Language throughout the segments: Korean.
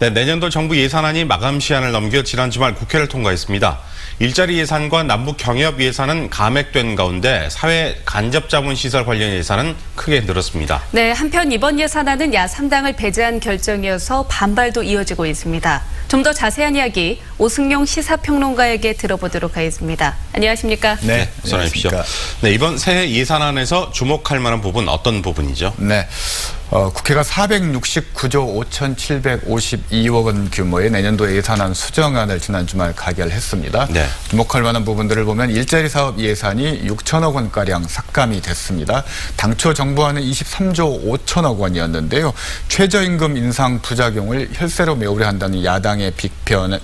네, 내년도 정부 예산안이 마감 시한을 넘겨 지난 주말 국회를 통과했습니다. 일자리 예산과 남북 경협 예산은 감액된 가운데 사회 간접자본시설 관련 예산은 크게 늘었습니다. 네, 한편 이번 예산안은 야3당을 배제한 결정이어서 반발도 이어지고 있습니다. 좀 더 자세한 이야기 오승용 시사평론가에게 들어보도록 하겠습니다. 안녕하십니까? 네, 어서 오십시오. 네, 이번 새해 예산안에서 주목할 만한 부분 어떤 부분이죠? 네. 국회가 469조 5,752억 원 규모의 내년도 예산안 수정안을 지난 주말 가결했습니다. 네. 주목할 만한 부분들을 보면 일자리 사업 예산이 6천억 원가량 삭감이 됐습니다. 당초 정부안은 23조 5천억 원이었는데요. 최저임금 인상 부작용을 혈세로 메우려 한다는 야당의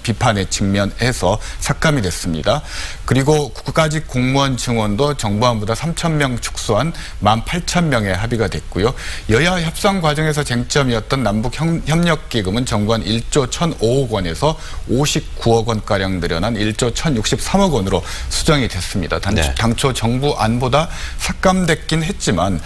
비판에 직면해서 삭감이 됐습니다. 그리고 국가직 공무원 증원도 정부안보다 3,000명 축소한 18,000명에 합의가 됐고요. 여야 협상 과정에서 쟁점이었던 남북협력기금은 정부안 1조 1,005억 원에서 59억 원가량 늘어난 1조 1,063억 원으로 수정이 됐습니다. 당초 정부안보다 삭감됐긴 했지만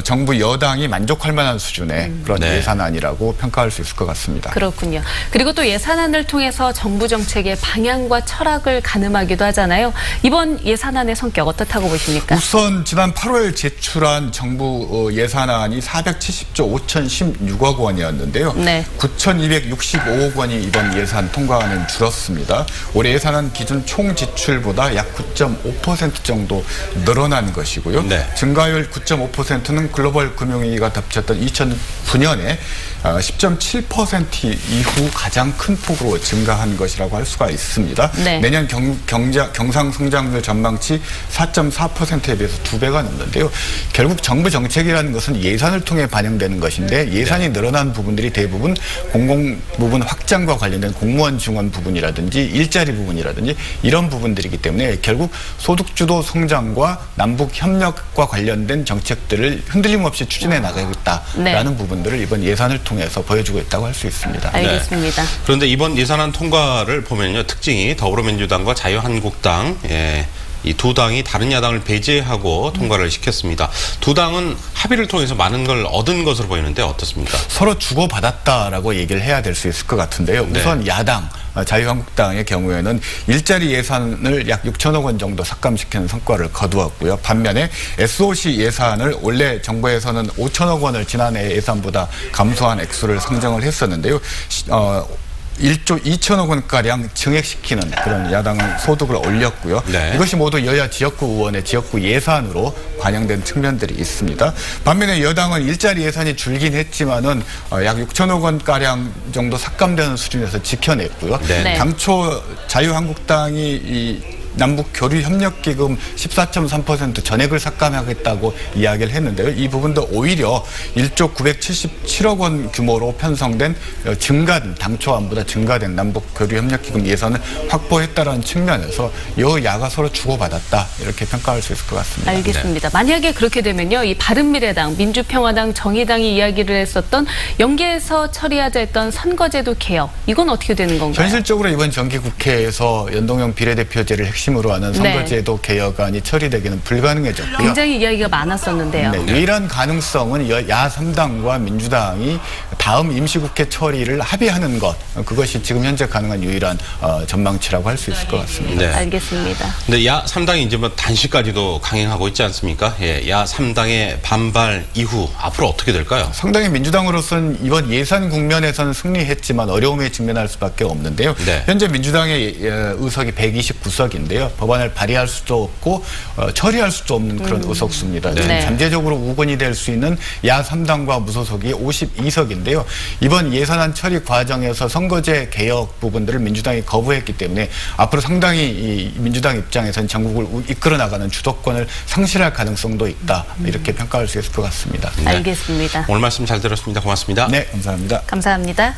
정부 여당이 만족할 만한 수준의 그런 예산안이라고 평가할 수 있을 것 같습니다. 그렇군요. 그리고 또 예산안을 통해서 정부 정책의 방향과 철학을 가늠하기도 하잖아요. 이번 예산안의 성격 어떻다고 보십니까? 우선 지난 8월 제출한 정부 예산안이 470조 5,016억 원이었는데요. 네. 9,265억 원이 이번 예산 통과안은 줄었습니다. 올해 예산안 기준 총 지출보다 약 9.5% 정도 늘어난 것이고요. 네. 증가율 9.5%는 글로벌 금융위기가 덮쳤던 2009년에 10.7% 이후 가장 큰 폭으로 증가한 것이라고 할 수가 있습니다. 네. 내년 경상성장률 전망치 4.4%에 비해서 2배가 넘는데요. 결국 정부 정책이라는 것은 예산을 통해 반영되는 것인데 예산이 늘어난 부분들이 대부분 공공 부분 확장과 관련된 공무원 증원 부분이라든지 일자리 부분이라든지 이런 부분들이기 때문에 결국 소득주도 성장과 남북 협력과 관련된 정책들을 흔들림 없이 추진해 나가겠다라는 부분들을 이번 예산을 통해서 보여주고 있다고 할 수 있습니다. 알겠습니다. 네. 그런데 이번 예산안 통과를 보면요, 특징이 더불어민주당과 자유한국당 이 두 당이 다른 야당을 배제하고 통과를 시켰습니다. 두 당은 합의를 통해서 많은 걸 얻은 것으로 보이는데 어떻습니까? 서로 주고받았다라고 얘기를 해야 될 수 있을 것 같은데요. 우선 야당, 자유한국당의 경우에는 일자리 예산을 약 6천억 원 정도 삭감시키는 성과를 거두었고요. 반면에 SOC 예산을 원래 정부에서는 5천억 원을 지난해 예산보다 감소한 액수를 상정을 했었는데요. 1조 2천억 원가량 증액시키는 그런 야당은 소득을 올렸고요. 네. 이것이 모두 여야 지역구 의원의 지역구 예산으로 반영된 측면들이 있습니다. 반면에 여당은 일자리 예산이 줄긴 했지만은 약 6천억 원가량 정도 삭감되는 수준에서 지켜냈고요. 네. 당초 자유한국당이 남북교류협력기금 14.3% 전액을 삭감하겠다고 이야기를 했는데요. 이 부분도 오히려 1조 977억 원 규모로 편성된 당초안보다 증가된 남북교류협력기금 예산을 확보했다는 측면에서 여야가 서로 주고받았다 이렇게 평가할 수 있을 것 같습니다. 알겠습니다. 만약에 그렇게 되면요, 이 바른미래당, 민주평화당, 정의당이 이야기를 했었던 연계해서 처리하자 했던 선거제도 개혁, 이건 어떻게 되는 건가요? 현실적으로 이번 정기국회에서 연동형 비례대표제를 핵심으로 하는 선거제도 개혁안이 처리되기는 불가능해졌고요. 굉장히 이야기가 많았었는데요. 유일한 가능성은 야3당과 민주당이 다음 임시국회 처리를 합의하는 것, 그것이 지금 현재 가능한 유일한 전망치라고 할 수 있을 것 같습니다. 네. 알겠습니다. 근데 야3당이 이제 뭐 단식까지도 강행하고 있지 않습니까? 예, 야3당의 반발 이후 앞으로 어떻게 될까요? 상당히 민주당으로서는 이번 예산 국면에서는 승리했지만 어려움에 직면할 수밖에 없는데요. 네. 현재 민주당의 의석이 129석인데요. 법안을 발의할 수도 없고 처리할 수도 없는 그런 의석수입니다. 네. 잠재적으로 우건이 될 수 있는 야3당과 무소속이 52석인데요. 이번 예산안 처리 과정에서 선거제 개혁 부분들을 민주당이 거부했기 때문에 앞으로 상당히 이 민주당 입장에서는 전국을 이끌어 나가는 주도권을 상실할 가능성도 있다. 이렇게 평가할 수 있을 것 같습니다. 알겠습니다. 오늘 말씀 잘 들었습니다. 고맙습니다. 네, 감사합니다. 감사합니다.